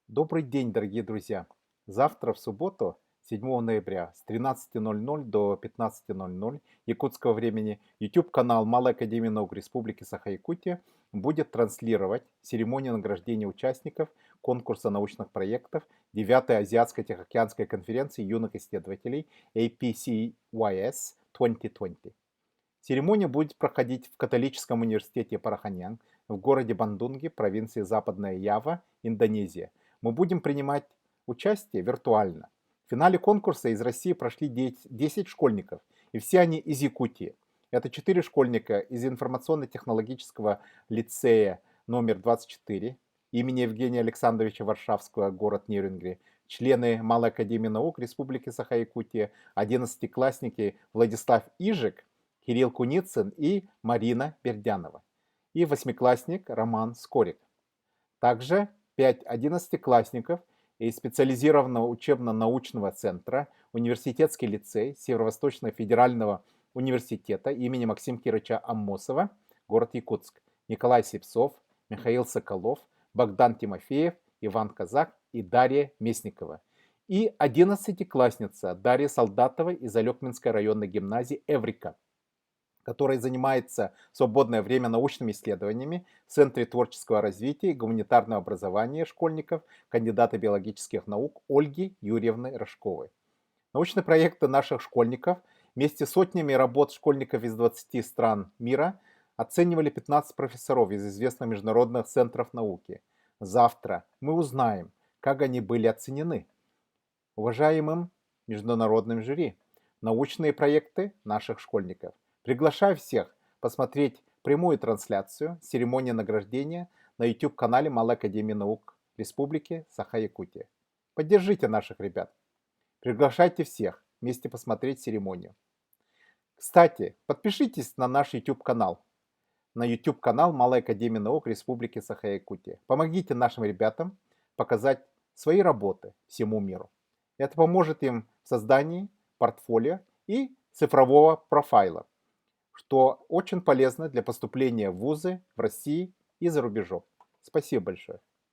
Добрый день, дорогие друзья! Завтра, в субботу, 7 ноября, с 13:00 до 15:00 якутского времени, YouTube-канал Малой Академии Наук Республики Саха-Якутия будет транслировать церемонию награждения участников конкурса научных проектов 9-й Азиатско-Тихоокеанской конференции юных исследователей APCYS 2020. Церемония будет проходить в католическом университете Параханьян в городе Бандунги, провинции Западная Ява, Индонезия. Мы будем принимать участие виртуально. В финале конкурса из России прошли 10 школьников, и все они из Якутии. Это 4 школьника из информационно-технологического лицея номер 24 имени Евгения Александровича Варшавского, город Нерюнгри, члены Малой Академии Наук Республики Саха-Якутия, 11-классники Владислав Ижик, Кирилл Куницын и Марина Бердянова, и восьмиклассник Роман Скорик. Также 5 одиннадцатиклассников из специализированного учебно-научного центра Университетский лицей Северо-Восточного федерального университета имени Максима Кирыча Аммосова, город Якутск, Николай Сипцов, Михаил Соколов, Богдан Тимофеев, Иван Казак и Дарья Местникова. И 11-классница Дарья Солдатова из Алекминской районной гимназии Эврика, которая занимается в свободное время научными исследованиями в Центре творческого развития и гуманитарного образования школьников, кандидата биологических наук Ольги Юрьевны Рожковой. Научные проекты наших школьников вместе с сотнями работ школьников из 20 стран мира оценивали 15 профессоров из известных международных центров науки. Завтра мы узнаем, как они были оценены уважаемым международным жюри. Научные проекты наших школьников. Приглашаю всех посмотреть прямую трансляцию церемонии награждения на YouTube-канале Малой Академии Наук Республики Саха-Якутия. Поддержите наших ребят. Приглашайте всех вместе посмотреть церемонию. Кстати, подпишитесь на наш YouTube-канал. На YouTube-канал Малой Академии Наук Республики Саха-Якутия. Помогите нашим ребятам показать свои работы всему миру. Это поможет им в создании портфолио и цифрового профайла, что очень полезно для поступления в вузы в России и за рубежом. Спасибо большое.